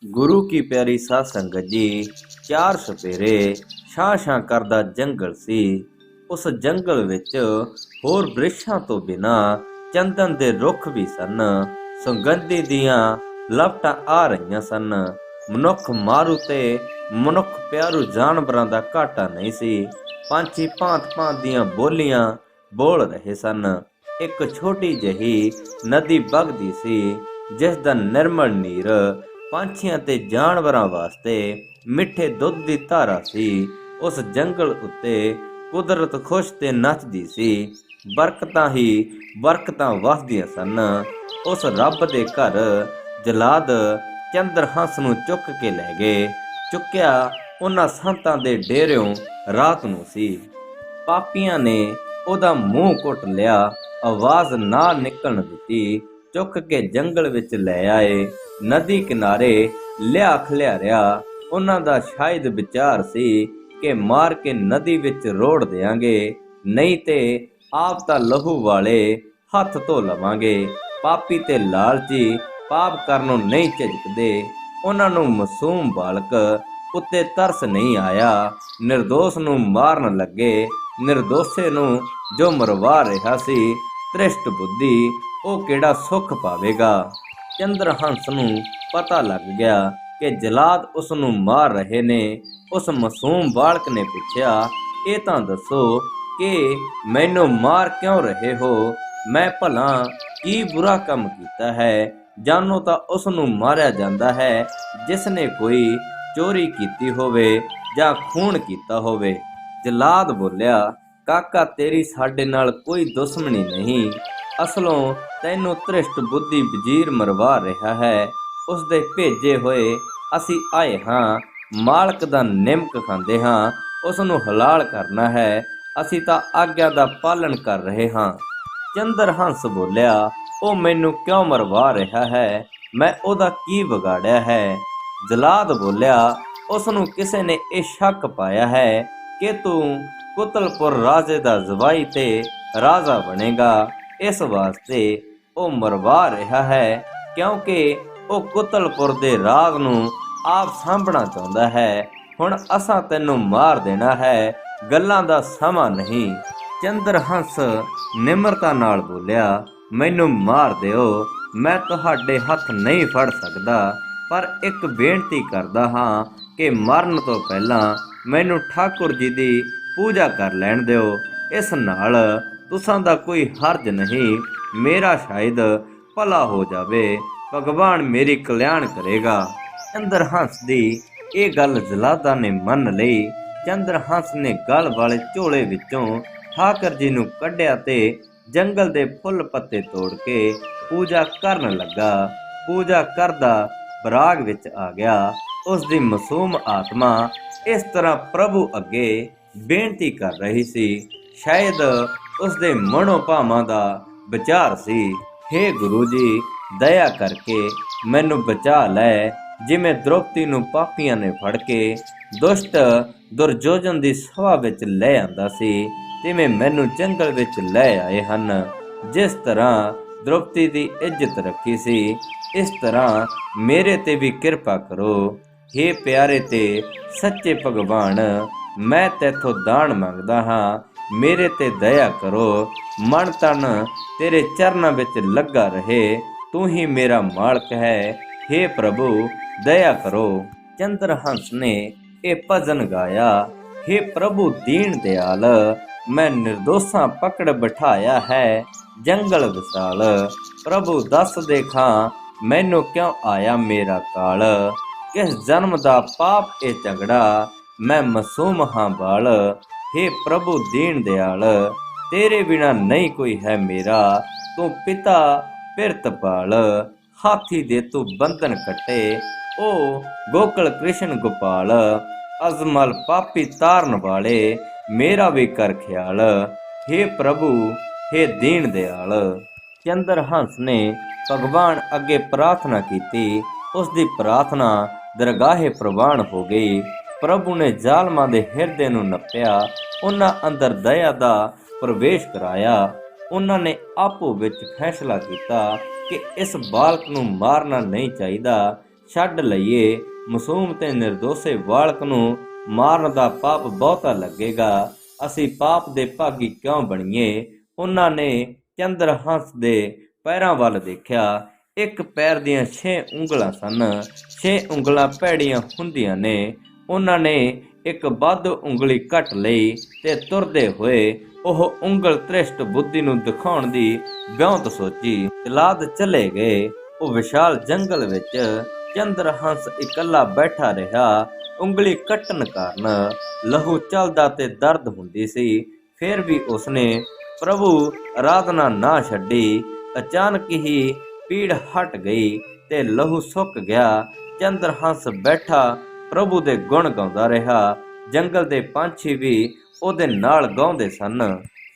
गुरु की प्यारी साध संगत जी। चार सपेरे ਛਾਂ ਛਾਂ ਕਰਦਾ ਜੰਗਲ ਸੀ। ਉਸ ਜੰਗਲ ਵਿੱਚ ਹੋਰ ਬ੍ਰਿਛਾਂ ਤੋਂ ਬਿਨਾਂ ਚੰਦਨ ਦੇ ਰੁੱਖ ਵੀ ਸਨ। ਸੁਗੰਧੀ ਦੀਆਂ ਲਪਟਾਂ ਆ ਰਹੀਆਂ ਸਨ। ਮਨੁੱਖ ਮਾਰੂ ਤੇ ਮਨੁੱਖ ਪਿਆਰੂ ਜਾਨਵਰਾਂ ਦਾ ਘਾਟਾ ਨਹੀਂ ਸੀ। ਪੰਛੀ ਭਾਂਤ ਭਾਂਤ ਦੀਆਂ ਬੋਲੀਆਂ ਬੋਲ ਰਹੇ ਸਨ। ਇੱਕ ਛੋਟੀ ਜਿਹੀ ਨਦੀ ਵਗਦੀ ਸੀ, ਜਿਸ ਦਾ ਨਿਰਮਲ ਨੀਰ ਪੰਛੀਆਂ ਤੇ ਜਾਨਵਰਾਂ ਵਾਸਤੇ ਮਿੱਠੇ ਦੁੱਧ ਦੀ ਧਾਰਾ ਸੀ। ਉਸ ਜੰਗਲ ਉੱਤੇ ਕੁਦਰਤ ਖੁਸ਼ ਤੇ ਨੱਚਦੀ ਸੀ। ਬਰਕਤਾਂ ਹੀ ਬਰਕਤਾਂ ਵਸਦੀਆਂ ਸਨ। ਉਸ ਰੱਬ ਦੇ ਘਰ ਜਲਾਦ ਚੰਦਰਹੰਸ ਨੂੰ ਚੁੱਕ ਕੇ ਲੈ ਗਏ। ਚੁੱਕਿਆ ਉਹਨਾਂ ਸੰਤਾਂ ਦੇ ਡੇਰਿਓਂ ਰਾਤ ਨੂੰ ਸੀ। ਪਾਪੀਆਂ ਨੇ ਉਹਦਾ ਮੂੰਹ ਕੁੱਟ ਲਿਆ, ਆਵਾਜ਼ ਨਾ ਨਿਕਲਣ ਦਿੱਤੀ। ਚੁੱਕ ਕੇ ਜੰਗਲ ਵਿੱਚ ਲੈ ਆਏ। ਨਦੀ ਕਿਨਾਰੇ ਲਿਆ ਖਲਿਆਰਿਆ। ਉਹਨਾਂ ਦਾ ਸ਼ਾਇਦ ਵਿਚਾਰ ਸੀ ਕਿ ਮਾਰ ਕੇ ਨਦੀ ਵਿੱਚ ਰੋੜ ਦਿਆਂਗੇ, ਨਹੀਂ ਤੇ ਆਪ ਤਾਂ ਲਹੂ ਵਾਲੇ ਹੱਥ ਧੋ ਲਵਾਂਗੇ। ਪਾਪੀ ਤੇ ਲਾਲਚੀ ਪਾਪ ਕਰਨੋਂ ਨਹੀਂ ਝਿਜਕਦੇ। ਉਹਨਾਂ ਨੂੰ ਮਾਸੂਮ ਬਾਲਕ ਉੱਤੇ ਤਰਸ ਨਹੀਂ ਆਇਆ। ਨਿਰਦੋਸ਼ ਨੂੰ ਮਾਰਨ ਲੱਗੇ। ਨਿਰਦੋਸ਼ੇ ਨੂੰ ਜੋ ਮਰਵਾ ਰਿਹਾ ਸੀ, ਤ੍ਰਿਸ਼ਟ ਬੁੱਧੀ ਉਹ ਕਿਹੜਾ ਸੁੱਖ ਪਾਵੇਗਾ। ਚੰਦਰਹੰਸ ਨੂੰ ਪਤਾ ਲੱਗ ਗਿਆ ਕਿ ਜਲਾਦ ਉਸ ਨੂੰ ਮਾਰ ਰਹੇ ਨੇ। ਉਸ ਮਾਸੂਮ ਬਾਲਕ ਨੇ ਪੁੱਛਿਆ, ਇਹ ਤਾਂ ਦੱਸੋ ਕਿ ਮੈਨੂੰ ਮਾਰ ਕਿਉਂ ਰਹੇ ਹੋ? ਮੈਂ ਭਲਾ ਕੀ ਬੁਰਾ ਕੰਮ ਕੀਤਾ ਹੈ? ਜਾਨੋ ਤਾਂ ਉਸ ਨੂੰ ਮਾਰਿਆ ਜਾਂਦਾ ਹੈ ਜਿਸ ਨੇ ਕੋਈ ਚੋਰੀ ਕੀਤੀ ਹੋਵੇ ਜਾਂ ਖੂਨ ਕੀਤਾ ਹੋਵੇ। ਜਲਾਦ ਬੋਲਿਆ, ਕਾਕਾ ਤੇਰੀ ਸਾਡੇ ਨਾਲ ਕੋਈ ਦੁਸ਼ਮਣੀ ਨਹੀਂ। ਅਸਲੋਂ ਤੈਨੂੰ ਤ੍ਰਿਸ਼ਟ ਬੁੱਧੀ ਵਜ਼ੀਰ ਮਰਵਾ ਰਿਹਾ ਹੈ। ਉਸ ਦੇ ਭੇਜੇ ਹੋਏ ਅਸੀਂ ਆਏ ਹਾਂ। ਮਾਲਕ ਦਾ ਨਿਮਕ ਖਾਂਦੇ ਹਾਂ। ਉਸ ਨੂੰ ਹਲਾਲ ਕਰਨਾ ਹੈ। ਅਸੀਂ ਤਾਂ ਆਗਿਆ ਦਾ ਪਾਲਣ ਕਰ ਰਹੇ ਹਾਂ। ਚੰਦਰਹੰਸ ਬੋਲਿਆ, ਉਹ ਮੈਨੂੰ ਕਿਉਂ ਮਰਵਾ ਰਿਹਾ ਹੈ? ਮੈਂ ਉਹਦਾ ਕੀ ਵਿਗਾੜਿਆ ਹੈ? ਜਲਾਦ ਬੋਲਿਆ, ਉਸ ਨੂੰ ਕਿਸੇ ਨੇ ਇਹ ਸ਼ੱਕ ਪਾਇਆ ਹੈ ਕਿ ਤੂੰ ਕੁਤਲਪੁਰ ਰਾਜੇ ਦਾ ਜਵਾਈ ਤੇ ਰਾਜਾ ਬਣੇਗਾ। ਇਸ ਵਾਸਤੇ ਉਹ ਮਰਵਾ ਰਿਹਾ ਹੈ ਕਿਉਂਕਿ ਉਹ ਕੁਤਲਪੁਰ ਦੇ ਰਾਜ ਨੂੰ ਆਪ ਸਾਂਭਣਾ ਚਾਹੁੰਦਾ ਹੈ। ਹੁਣ ਅਸਾਂ ਤੈਨੂੰ ਮਾਰ ਦੇਣਾ ਹੈ, ਗੱਲਾਂ ਦਾ ਸਮਾਂ ਨਹੀਂ। ਚੰਦਰਹੰਸ ਨਿਮਰਤਾ ਨਾਲ ਬੋਲਿਆ, ਮੈਨੂੰ ਮਾਰ ਦਿਓ, ਮੈਂ ਤੁਹਾਡੇ ਹੱਥ ਨਹੀਂ ਫੜ ਸਕਦਾ, ਪਰ ਇੱਕ ਬੇਨਤੀ ਕਰਦਾ ਹਾਂ ਕਿ ਮਰਨ ਤੋਂ ਪਹਿਲਾਂ ਮੈਨੂੰ ਠਾਕੁਰ ਜੀ ਦੀ ਪੂਜਾ ਕਰ ਲੈਣ ਦਿਓ। ਇਸ ਨਾਲ ਤੁਸਾਂ ਦਾ ਕੋਈ ਹਰਜ ਨਹੀਂ। ਮੇਰਾ ਸ਼ਾਇਦ ਭਲਾ ਹੋ ਜਾਵੇ। ਭਗਵਾਨ ਮੇਰੀ ਕਲਿਆਣ ਕਰੇਗਾ। ਚੰਦਰਹੰਸ ਦੀ ਇਹ ਗੱਲ ਜਲਾਦਾ ਨੇ ਮੰਨ ਲਈ। ਚੰਦਰਹੰਸ ਨੇ ਗਲ ਵਾਲੇ ਝੋਲੇ ਵਿੱਚੋਂ ਠਾਕੁਰ ਜੀ ਨੂੰ ਕੱਢਿਆ ਤੇ ਜੰਗਲ ਦੇ ਫੁੱਲ ਪੱਤੇ ਤੋੜ ਕੇ ਪੂਜਾ ਕਰਨ ਲੱਗਾ। ਪੂਜਾ ਕਰਦਾ ਬਰਾਗ ਵਿੱਚ ਆ ਗਿਆ। ਉਸ ਦੀ ਮਾਸੂਮ ਆਤਮਾ ਇਸ ਤਰ੍ਹਾਂ ਪ੍ਰਭੂ ਅੱਗੇ ਬੇਨਤੀ ਕਰ ਰਹੀ ਸੀ। ਸ਼ਾਇਦ ਉਸ ਦੇ ਮਨੋ ਭਾਵਾਂ ਦਾ ਵਿਚਾਰ ਸੀ, ਹੇ ਗੁਰੂ ਜੀ, ਦਇਆ ਕਰਕੇ ਮੈਨੂੰ ਬਚਾ ਲੈ। ਜਿਵੇਂ ਦ੍ਰੋਪਦੀ ਨੂੰ ਪਾਪੀਆਂ ਨੇ ਫੜ ਕੇ ਦੁਸ਼ਟ ਦੁਰਯੋਧਨ ਦੀ ਸਭਾ ਵਿੱਚ ਲੈ ਆਂਦਾ ਸੀ, ਤਿਵੇਂ ਮੈਨੂੰ ਜੰਗਲ ਵਿੱਚ ਲੈ ਆਏ ਹਨ। ਜਿਸ ਤਰ੍ਹਾਂ ਦ੍ਰੋਪਦੀ ਦੀ ਇੱਜ਼ਤ ਰੱਖੀ ਸੀ, ਇਸ ਤਰ੍ਹਾਂ ਮੇਰੇ ਤੇ ਵੀ ਕਿਰਪਾ ਕਰੋ। ਹੇ ਪਿਆਰੇ ਤੇ ਸੱਚੇ ਭਗਵਾਨ, ਮੈਂ ਤੈਥੋਂ ਦਾਨ ਮੰਗਦਾ ਹਾਂ, ਮੇਰੇ ਤੇ ਦਇਆ ਕਰੋ। ਮਨ ਤਨ ਤੇਰੇ ਚਰਨਾਂ ਵਿੱਚ ਲੱਗਾ ਰਹੇ। ਤੂੰ ਹੀ ਮੇਰਾ ਮਾਲਕ ਹੈ। ਹੇ ਪ੍ਰਭੂ, ਦਇਆ ਕਰੋ। ਚੰਦਰਹੰਸ ਨੇ ਇਹ ਭਜਨ ਗਾਇਆ, ਹੇ ਪ੍ਰਭੂ ਦੀਨ ਦਿਆਲ, ਮੈਂ ਨਿਰਦੋਸ਼ਾਂ ਪਕੜ ਬਿਠਾਇਆ ਹੈ ਜੰਗਲ ਵਿਸਾਲ। ਪ੍ਰਭੂ ਦੱਸ ਦੇਖਾਂ ਮੈਨੂੰ ਕਿਉਂ ਆਇਆ ਮੇਰਾ ਕਾਲ? ਕਿਸ ਜਨਮ ਦਾ ਪਾਪ ਇਹ ਝਗੜਾ, ਮੈਂ ਮਾਸੂਮ ਹਾਂ ਬਾਲ। ਹੇ ਪ੍ਰਭੂ ਦੀਨ ਦਿਆਲ, ਤੇਰੇ ਬਿਨਾ ਨਹੀਂ ਕੋਈ ਹੈ ਮੇਰਾ। ਤੂੰ ਪਿਤਾ ਪਿਰਤਪਾਲ, ਹਾਥੀ ਦੇ ਤੂੰ ਬੰਧਨ ਕੱਟੇ, ਉਹ ਗੋਕਲ ਕ੍ਰਿਸ਼ਨ ਗੋਪਾਲ। ਅਜ਼ਮਲ ਪਾਪੀ ਤਾਰਨ ਵਾਲੇ, ਮੇਰਾ ਵੀ ਕਰ ਖਿਆਲ। ਹੇ ਪ੍ਰਭੂ, ਹੇ ਦੀਨ ਦਿਆਲ। ਚੰਦਰਹੰਸ ਨੇ ਭਗਵਾਨ ਅੱਗੇ ਪ੍ਰਾਰਥਨਾ ਕੀਤੀ। ਉਸ ਦੀ ਪ੍ਰਾਰਥਨਾ ਦਰਗਾਹੇ ਪ੍ਰਵਾਨ ਹੋ ਗਈ। ਪ੍ਰਭੂ ਨੇ ਜ਼ਾਲਮਾਂ ਦੇ ਹਿਰਦੇ ਨੂੰ ਨੱਪਿਆ। ਉਹਨਾਂ ਅੰਦਰ ਦਇਆ ਦਾ ਪ੍ਰਵੇਸ਼ ਕਰਾਇਆ। ਉਹਨਾਂ ਨੇ ਆਪੋ ਵਿੱਚ ਫੈਸਲਾ ਕੀਤਾ ਕਿ ਇਸ ਬਾਲਕ ਨੂੰ ਮਾਰਨਾ ਨਹੀਂ ਚਾਹੀਦਾ। ਛੱਡ ਲਈਏ। ਮਾਸੂਮ ਤੇ ਨਿਰਦੋਸ਼ੇ ਬਾਲਕ ਨੂੰ ਮਾਰਨ ਦਾ ਪਾਪ ਬਹੁਤਾ ਲੱਗੇਗਾ। ਅਸੀਂ ਪਾਪ ਦੇ ਭਾਗੀ ਕਿਉਂ ਬਣੀਏ? ਉਹਨਾਂ ਨੇ ਚੰਦਰਹੰਸ ਦੇ ਪੈਰਾਂ ਵੱਲ ਦੇਖਿਆ। ਇੱਕ ਪੈਰ ਦੀਆਂ 6 ਉਂਗਲਾਂ ਸਨ। 6 ਉਂਗਲਾਂ ਭੈੜੀਆਂ ਹੁੰਦੀਆਂ ਨੇ। ਉਹਨਾਂ ਨੇ ਇੱਕ ਵੱਧ ਉਂਗਲੀ ਕੱਟ ਲਈ ਤੇ ਤੁਰਦੇ ਹੋਏ ਉਹ ਉਂਗਲ ਤ੍ਰਿਸ਼ਟ ਬੁੱਧੀ ਨੂੰ ਦਿਖਾਉਣ ਦੀ ਵਿਉਂਤ ਸੋਚੀ। ਜਲਾਦ ਚਲੇ ਗਏ। ਉਹ ਵਿਸ਼ਾਲ ਜੰਗਲ ਵਿੱਚ ਚੰਦਰਹੰਸ ਇਕੱਲਾ ਬੈਠਾ ਰਿਹਾ। ਉਂਗਲੀ ਕੱਟਣ ਕਾਰਨ ਲਹੂ ਚੱਲਦਾ ਤੇ ਦਰਦ ਹੁੰਦੀ ਸੀ। ਫਿਰ ਵੀ ਉਸਨੇ ਪ੍ਰਭੂ ਆਰਾਧਨਾ ਨਾ ਛੱਡੀ। ਅਚਾਨਕ ਹੀ ਪੀੜ ਹਟ ਗਈ ਤੇ ਲਹੂ ਸੁੱਕ ਗਿਆ। ਚੰਦਰਹੰਸ ਬੈਠਾ ਪ੍ਰਭੂ ਦੇ ਗੁਣ ਗਾਉਂਦਾ ਰਿਹਾ। ਜੰਗਲ ਦੇ ਪੰਛੀ ਵੀ ਉਹਦੇ ਨਾਲ ਗਾਉਂਦੇ ਸਨ।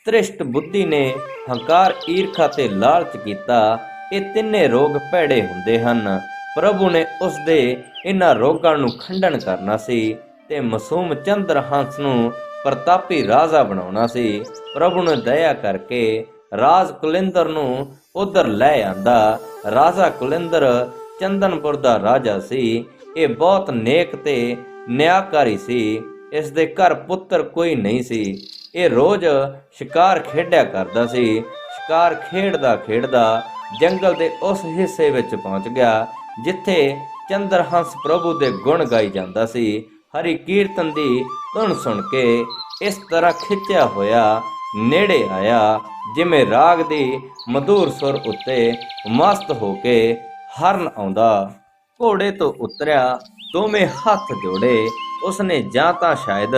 ਤ੍ਰਿਸ਼ਟ ਬੁੱਧੀ ਨੇ ਹੰਕਾਰ, ਈਰਖਾ ਤੇ ਲਾਲਚ ਕੀਤਾ। ਇਹ ਤਿੰਨੇ ਰੋਗ ਭੈੜੇ ਹੁੰਦੇ ਹਨ। ਪ੍ਰਭੂ ਨੇ ਉਸ ਦੇ ਇਹਨਾਂ ਰੋਗਾਂ ਨੂੰ ਖੰਡਨ ਕਰਨਾ ਸੀ ਤੇ ਮਾਸੂਮ ਚੰਦਰਹੰਸ ਨੂੰ ਪ੍ਰਤਾਪੀ ਰਾਜਾ ਬਣਾਉਣਾ ਸੀ। ਪ੍ਰਭੂ ਨੇ ਦਇਆ ਕਰਕੇ ਰਾਜ ਕੁਲਿੰਦਰ ਨੂੰ ਉਧਰ ਲੈ ਆਂਦਾ। ਰਾਜਾ ਕੁਲਿੰਦਰ ਚੰਦਨਪੁਰ ਦਾ ਰਾਜਾ ਸੀ। ਇਹ ਬਹੁਤ ਨੇਕ ਤੇ ਨਿਆਂਕਾਰੀ ਸੀ। ਇਸ ਦੇ ਘਰ ਪੁੱਤਰ ਕੋਈ ਨਹੀਂ ਸੀ। ਇਹ ਰੋਜ਼ ਸ਼ਿਕਾਰ ਖੇਡਿਆ ਕਰਦਾ ਸੀ। ਸ਼ਿਕਾਰ ਖੇਡਦਾ ਖੇਡਦਾ ਜੰਗਲ ਦੇ ਉਸ ਹਿੱਸੇ ਵਿੱਚ ਪਹੁੰਚ ਗਿਆ ਜਿੱਥੇ ਚੰਦਰਹੰਸ ਪ੍ਰਭੂ ਦੇ ਗੁਣ ਗਾਈ ਜਾਂਦਾ ਸੀ। ਹਰੀ ਕੀਰਤਨ ਦੀ ਧੁਨ ਸੁਣ ਕੇ ਇਸ ਤਰ੍ਹਾਂ ਖਿੱਚਿਆ ਹੋਇਆ ਨੇੜੇ ਆਇਆ ਜਿਵੇਂ ਰਾਗ ਦੀ ਮਧੁਰ ਸੁਰ ਉੱਤੇ ਮਸਤ ਹੋ ਕੇ ਹਰਨ ਆਉਂਦਾ। ਘੋੜੇ ਤੋਂ ਉਤਰਿਆ, ਦੋਵੇਂ ਹੱਥ ਜੋੜੇ। ਉਸਨੇ ਜਾਂ ਤਾਂ ਸ਼ਾਇਦ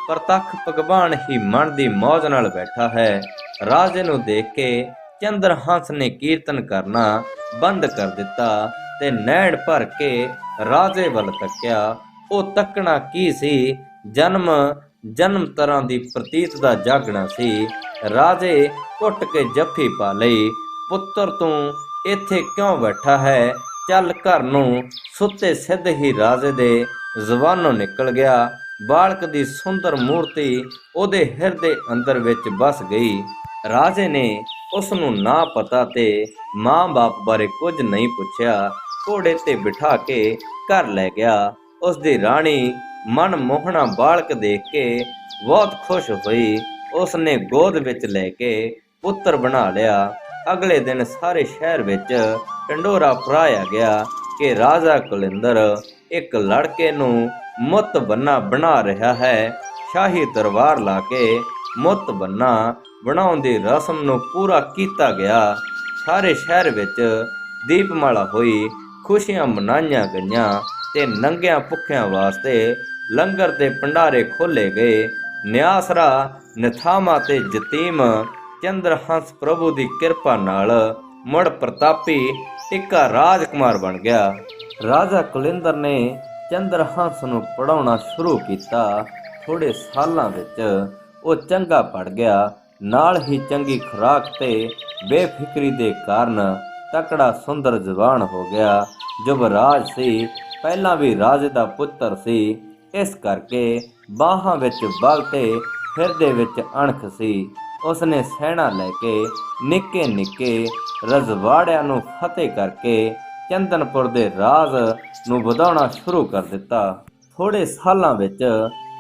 ਪ੍ਰਤੱਖ ਭਗਵਾਨ ਹੀ ਮਨ ਦੀ ਮੌਜ ਨਾਲ ਬੈਠਾ ਹੈ। ਰਾਜੇ ਨੂੰ ਦੇਖ ਕੇ ਚੰਦਰਹੰਸ ਨੇ ਕੀਰਤਨ ਕਰਨਾ ਬੰਦ ਕਰ ਦਿੱਤਾ ਤੇ ਨੈਣ ਭਰ ਕੇ ਰਾਜੇ ਵੱਲ ਤੱਕਿਆ। ਉਹ ਤੱਕਣਾ ਕੀ ਸੀ? ਜਨਮ ਤਰ੍ਹਾਂ ਦੀ ਪ੍ਰਤੀਤ ਦਾ ਜਾਗਣਾ ਸੀ। ਰਾਜੇ ਘੁੱਟ ਕੇ ਜੱਫੀ ਪਾ ਲਈ। ਪੁੱਤਰ ਤੂੰ ਇੱਥੇ ਕਿਉਂ ਬੈਠਾ ਹੈ? ਚੱਲ ਘਰ ਨੂੰ। ਸੁੱਤੇ ਸਿੱਧ ਹੀ ਰਾਜੇ ਦੇ ਜ਼ੁਬਾਨੋਂ ਨਿਕਲ ਗਿਆ। ਬਾਲਕ ਦੀ ਸੁੰਦਰ ਮੂਰਤੀ ਉਹਦੇ ਹਿਰਦੇ ਅੰਦਰ ਵਿੱਚ ਵਸ ਗਈ। ਰਾਜੇ ਨੇ ਉਸ ਨੂੰ ਨਾ ਪਤਾ ਤੇ ਮਾਂ-ਬਾਪ ਬਾਰੇ ਕੁਝ ਨਹੀਂ ਪੁੱਛਿਆ। ਘੋੜੇ ਤੇ ਬਿਠਾ ਕੇ ਘਰ ਲੈ ਗਿਆ। ਉਸ ਦੀ ਰਾਣੀ ਮਨ ਮੋਹਣਾ ਬਾਲਕ ਦੇਖ ਕੇ ਬਹੁਤ ਖੁਸ਼ ਹੋਈ। ਉਸ ਨੇ ਗੋਦ ਵਿੱਚ ਲੈ ਕੇ ਪੁੱਤਰ ਬਣਾ ਲਿਆ। ਅਗਲੇ ਦਿਨ ਸਾਰੇ ਸ਼ਹਿਰ ਵਿੱਚ ਢੰਡੋਰਾ ਫਰਾਇਆ ਗਿਆ ਕਿ ਰਾਜਾ ਕੁਲਿੰਦਰ ਇੱਕ ਲੜਕੇ ਨੂੰ ਮੁੱਤ ਬੰਨਾ ਬਣਾ ਰਿਹਾ ਹੈ। ਸ਼ਾਹੀ ਦਰਬਾਰ ਲਾ ਕੇ ਮੁੱਤ ਬੰਨਾ ਬਣਾਉਣ ਦੀ ਰਸਮ ਨੂੰ ਪੂਰਾ ਕੀਤਾ ਗਿਆ। ਸਾਰੇ ਸ਼ਹਿਰ ਵਿੱਚ ਦੀਪਮਾਲਾ ਹੋਈ, ਖੁਸ਼ੀਆਂ ਮਨਾਈਆਂ ਗਈਆਂ ਤੇ ਨੰਗਿਆਂ ਭੁੱਖਿਆਂ ਵਾਸਤੇ ਲੰਗਰ ਦੇ ਭੰਡਾਰੇ ਖੋਲੇ ਗਏ। ਨਿਆਸਰਾ, ਨਿਥਾਮਾ ਤੇ ਯਤੀਮ ਚੰਦਰਹੰਸ ਪ੍ਰਭੂ ਦੀ ਕਿਰਪਾ ਨਾਲ ਮੁੜ ਪ੍ਰਤਾਪੀ ਟਿੱਕਾ ਰਾਜਕੁਮਾਰ ਬਣ ਗਿਆ। ਰਾਜਾ ਕੁਲਿੰਦਰ ਨੇ ਚੰਦਰਹੰਸ ਨੂੰ ਪੜ੍ਹਾਉਣਾ ਸ਼ੁਰੂ ਕੀਤਾ। ਥੋੜੇ ਸਾਲਾਂ ਵਿੱਚ ਉਹ ਚੰਗਾ ਪੜ ਗਿਆ। ਨਾਲ ਹੀ ਚੰਗੀ ਖੁਰਾਕ ਤੇ ਬੇਫਿਕਰੀ ਦੇ ਕਾਰਨ ਤਕੜਾ ਸੁੰਦਰ ਜਵਾਨ ਹੋ ਗਿਆ। ਯੁਵਰਾਜ ਸੀ, ਪਹਿਲਾਂ ਵੀ ਰਾਜੇ ਦਾ ਪੁੱਤਰ ਸੀ। ਇਸ ਕਰਕੇ ਬਾਹਾਂ ਵਿੱਚ ਬਲ ਤੇ ਹਿਰਦੇ ਵਿੱਚ ਅਣਖ ਸੀ। ਉਸਨੇ ਸੈਨਾ ਲੈ ਕੇ ਨਿੱਕੇ ਨਿੱਕੇ ਰਜਵਾੜਿਆਂ ਨੂੰ ਫਤਿਹ ਕਰਕੇ ਚੰਦਨਪੁਰ ਦੇ ਰਾਜ ਨੂੰ ਵਧਾਉਣਾ ਸ਼ੁਰੂ ਕਰ ਦਿੱਤਾ। ਥੋੜੇ ਸਾਲਾਂ ਵਿੱਚ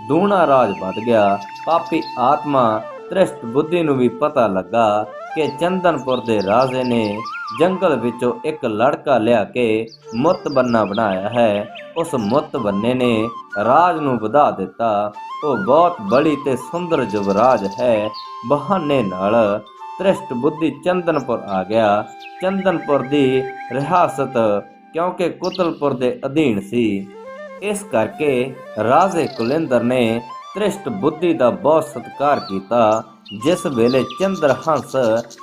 ਦੂਣਾ ਰਾਜ ਵੱਧ ਗਿਆ। ਪਾਪੀ ਆਤਮਾ ਤ੍ਰਿਸ਼ਟ ਬੁੱਧੀ ਨੂੰ ਵੀ ਪਤਾ ਲੱਗਾ ਕਿ ਚੰਦਨਪੁਰ ਦੇ ਰਾਜੇ ਨੇ ਜੰਗਲ ਵਿੱਚੋਂ ਇੱਕ ਲੜਕਾ ਲਿਆ ਕੇ ਮੁੱਤ ਬੰਨਾ ਬਣਾਇਆ ਹੈ। ਉਸ ਮੁੱਤ ਬੰਨੇ ਨੇ ਰਾਜ ਨੂੰ ਵਧਾ ਦਿੱਤਾ। ਉਹ ਬਹੁਤ ਬੜੀ ਤੇ ਸੁੰਦਰ ਯੁਵਰਾਜ ਹੈ। ਬਹਾਨੇ ਨਾਲ ਤ੍ਰਿਸ਼ਟ ਬੁੱਧੀ ਚੰਦਨਪੁਰ ਆ ਗਿਆ। ਚੰਦਨਪੁਰ ਦੀ ਰਿਆਸਤ ਕਿਉਂਕਿ ਕੁਤਲਪੁਰ ਦੇ ਅਧੀਨ ਸੀ। ਇਸ ਕਰਕੇ ਰਾਜੇ ਕੁਲਿੰਦਰ ਨੇ ਤ੍ਰਿਸ਼ਟ ਬੁੱਧੀ ਦਾ ਬਹੁਤ ਸਤਿਕਾਰ ਕੀਤਾ। ਜਿਸ ਵੇਲੇ ਚੰਦਰਹੰਸ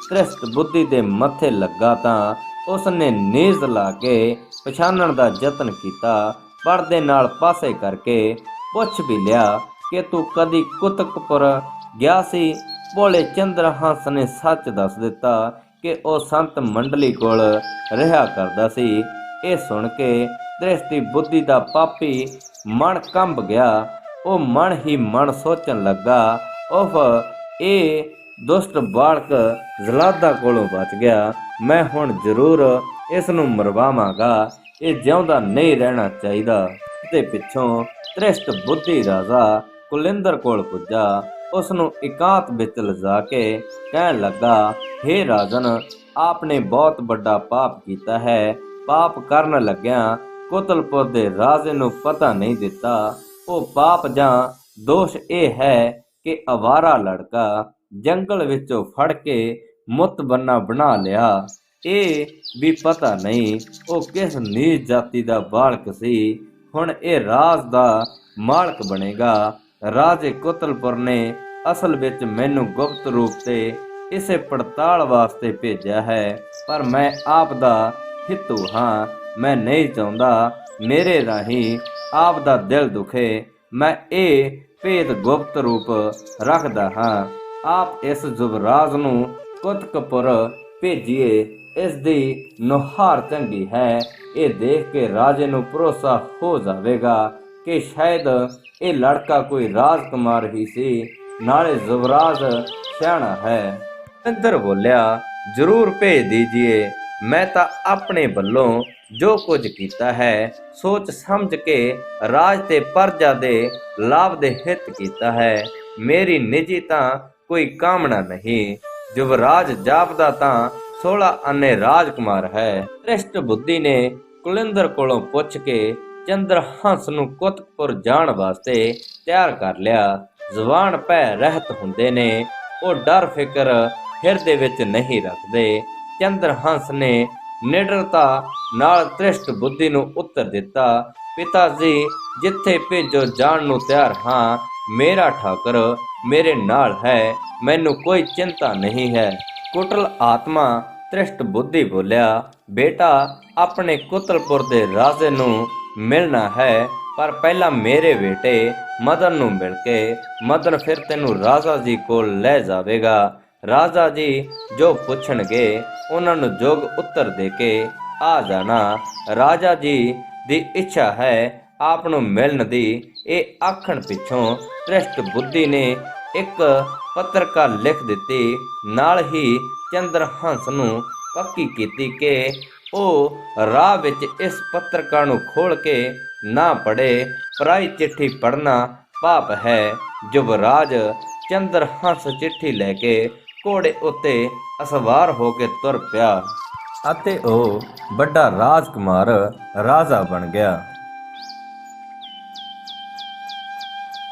ਤ੍ਰਿਸ਼ਟ ਬੁੱਧੀ ਦੇ ਮੱਥੇ ਲੱਗਾ ਤਾਂ ਉਸਨੇ ਨੀਜ਼ ਲਾ ਕੇ ਪਛਾਣਨ ਦਾ ਯਤਨ ਕੀਤਾ। ਪਰਦੇ ਨਾਲ ਪਾਸੇ ਕਰਕੇ ਪੁੱਛ ਵੀ ਲਿਆ ਕਿ ਤੂੰ ਕਦੀ ਕੁਤਕਪੁਰ ਗਿਆ ਸੀ? ਭੋਲੇ ਚੰਦਰਹੰਸ ਨੇ ਸੱਚ ਦੱਸ ਦਿੱਤਾ ਕਿ ਉਹ ਸੰਤ ਮੰਡਲੀ ਕੋਲ ਰਿਹਾ ਕਰਦਾ ਸੀ। ਇਹ ਸੁਣ ਕੇ ਤ੍ਰਿਸ਼ਟੀ ਬੁੱਧੀ ਦਾ ਪਾਪੀ ਮਨ ਕੰਬ ਗਿਆ। ਉਹ ਮਨ ਹੀ ਮਨ ਸੋਚਣ ਲੱਗਾ, ਇਹ ਦੁਸ਼ਟ ਬਾਲਕ ਜ਼ਲਾਦਾ ਕੋਲੋਂ ਬਚ ਗਿਆ। ਮੈਂ ਹੁਣ ਜ਼ਰੂਰ ਇਸ ਨੂੰ ਮਰਵਾਵਾਂਗਾ, ਇਹ ਜਿਉਂਦਾ ਨਹੀਂ ਰਹਿਣਾ ਚਾਹੀਦਾ। ਤੇ ਪਿੱਛੋਂ ਤ੍ਰਿਸ਼ਟ ਬੁੱਧੀ ਰਾਜਾ ਕੁਲਿੰਦਰ ਕੋਲ ਪੁੱਜਾ। ਉਸ ਨੂੰ ਇਕਾਂਤ ਵਿੱਚ ਲਿਜਾ ਕੇ ਕਹਿਣ ਲੱਗਾ, ਹੇ ਰਾਜਨ, ਆਪਨੇ ਬਹੁਤ ਵੱਡਾ ਪਾਪ ਕੀਤਾ ਹੈ। ਪਾਪ ਕਰਨ ਲੱਗਿਆਂ ਕੁਤਲਪੁਰ ਦੇ ਰਾਜੇ ਨੂੰ ਪਤਾ ਨਹੀਂ ਦਿੱਤਾ। ਉਹ ਪਾਪ ਜਾਂ ਦੋਸ਼ ਇਹ ਹੈ ਕਿ ਅਵਾਰਾ ਲੜਕਾ ਜੰਗਲ ਵਿੱਚੋਂ ਫੜ ਕੇ ਮੁੱਤਬੰਨਾ ਬਣਾ ਲਿਆ। ਇਹ ਵੀ ਪਤਾ ਨਹੀਂ ਉਹ ਕਿਸ ਨੀਚ ਜਾਤੀ ਦਾ ਬਾਲਕ ਸੀ। ਹੁਣ ਇਹ ਰਾਜ ਦਾ ਮਾਲਕ ਬਣੇਗਾ। ਰਾਜੇ ਕੁਤਲਪੁਰ ਨੇ ਅਸਲ ਵਿੱਚ ਮੈਨੂੰ ਗੁਪਤ ਰੂਪ ਤੇ ਇਸੇ ਪੜਤਾਲ ਵਾਸਤੇ ਭੇਜਿਆ ਹੈ, ਪਰ ਮੈਂ ਆਪ ਦਾ ਹਿੱਤੂ ਹਾਂ। ਮੈਂ ਨਹੀਂ ਚਾਹੁੰਦਾ ਮੇਰੇ ਰਾਹੀਂ ਆਪ ਦਾ ਦਿਲ ਦੁਖੇ। ਮੈਂ ਇਹ ਭੇਦ ਗੁਪਤ ਰੂਪ ਰੱਖਦਾ ਹਾਂ। ਆਪ ਇਸ ਯੁਵਰਾਜ ਨੂੰ ਕੁਤਕਪੁਰ ਭੇਜੀਏ। ਇਸ ਦੀ ਨੁਹਾਰ ਚੰਗੀ ਹੈ। ਇਹ ਦੇਖ ਕੇ ਰਾਜੇ ਨੂੰ ਭਰੋਸਾ ਹੋ ਜਾਵੇਗਾ ਕਿ ਸ਼ਾਇਦ ਇਹ ਲੜਕਾ ਕੋਈ ਰਾਜਕੁਮਾਰ ਹੀ ਸੀ, ਨਾਲੇ ਯੁਵਰਾਜ ਸਿਆਣਾ ਹੈ। ਇੰਦਰ ਬੋਲਿਆ, ਜ਼ਰੂਰ ਭੇਜ ਦੀਜੀਏ। ਮੈਂ ਤਾਂ ਆਪਣੇ ਵੱਲੋਂ ਜੋ ਕੁਝ ਕੀਤਾ ਹੈ ਸੋਚ ਸਮਝ ਕੇ ਰਾਜ ਤੇ ਪ੍ਰਜਾ ਦੇ ਲਾਭ ਦੇ ਹਿੱਤ ਕੀਤਾ ਹੈ। ਮੇਰੀ ਨਿੱਜੀ ਤਾਂ ਕੋਈ ਕਾਮਨਾ ਨਹੀਂ। ਯੁਵਰਾਜ ਜਾਪਦਾ ਤਾਂ 16 ਅੰਨੇ ਰਾਜਕੁਮਾਰ ਹੈ। ਤ੍ਰਿਸ਼ਟ ਬੁੱਧੀ ਨੇ ਕੁਲਿੰਦਰ ਕੋਲੋਂ ਪੁੱਛ ਕੇ ਚੰਦਰਹੰਸ ਨੂੰ ਕੁਤਕਪੁਰ ਜਾਣ ਵਾਸਤੇ ਤਿਆਰ ਕਰ ਲਿਆ। ਜ਼ੁਬਾਨ ਭੈ ਰਹਿਤ ਹੁੰਦੇ ਨੇ, ਉਹ ਡਰ ਫਿਕਰ ਹਿਰਦੇ ਵਿੱਚ ਨਹੀਂ ਰੱਖਦੇ। ਚੰਦਰਹੰਸ ਨੇ ਨਿਡਰਤਾ ਨਾਲ ਤ੍ਰਿਸ਼ਟ ਬੁੱਧੀ ਨੂੰ ਉੱਤਰ ਦਿੱਤਾ, ਪਿਤਾ ਜੀ, ਜਿੱਥੇ ਭੇਜੋ ਜਾਣ ਨੂੰ ਤਿਆਰ ਹਾਂ। ਮੇਰਾ ਠਾਕਰ ਮੇਰੇ ਨਾਲ ਹੈ, ਮੈਨੂੰ ਕੋਈ ਚਿੰਤਾ ਨਹੀਂ ਹੈ। ਕੁਟਲ ਆਤਮਾ ਤ੍ਰਿਸ਼ਟ ਬੁੱਧੀ ਬੋਲਿਆ, ਬੇਟਾ, ਆਪਣੇ ਕੁਤਲਪੁਰ ਦੇ ਰਾਜੇ ਨੂੰ ਮਿਲਣਾ ਹੈ, ਪਰ ਪਹਿਲਾਂ ਮੇਰੇ ਬੇਟੇ ਮਦਨ ਨੂੰ ਮਿਲ ਕੇ ਮਦਨ ਫਿਰ ਤੈਨੂੰ ਰਾਜਾ ਜੀ ਕੋਲ ਲੈ ਜਾਵੇਗਾ। ਰਾਜਾ ਜੀ ਜੋ ਪੁੱਛਣਗੇ ਉਹਨਾਂ ਨੂੰ ਯੋਗ ਉੱਤਰ ਦੇ ਕੇ ਆ ਜਾਣਾ। ਰਾਜਾ ਜੀ ਦੀ ਇੱਛਾ ਹੈ ਆਪ ਨੂੰ ਮਿਲਣ ਦੀ। ਇਹ ਆਖਣ ਪਿੱਛੋਂ ਤ੍ਰਿਸ਼ਟ ਬੁੱਧੀ ਨੇ ਇੱਕ ਪੱਤਰਕਾ ਲਿਖ ਦਿੱਤੀ। ਨਾਲ ਹੀ ਚੰਦਰਹੰਸ ਨੂੰ ਪੱਕੀ ਕੀਤੀ ਕਿ ਉਹ ਰਾਹ ਵਿੱਚ ਇਸ ਪੱਤਰਕਾ ਨੂੰ ਖੋਲ ਕੇ ਨਾ ਪੜ੍ਹੇ। ਪਰਾਈ ਚਿੱਠੀ ਪੜ੍ਹਨਾ ਪਾਪ ਹੈ। ਯੁਵਰਾਜ ਚੰਦਰਹੰਸ ਚਿੱਠੀ ਲੈ ਕੇ ਘੋੜੇ ਉੱਤੇ ਅਸਵਾਰ ਹੋ ਕੇ ਤੁਰ ਪਿਆ ਅਤੇ ਉਹ ਵੱਡਾ ਰਾਜਕੁਮਾਰ ਰਾਜਾ ਬਣ ਗਿਆ।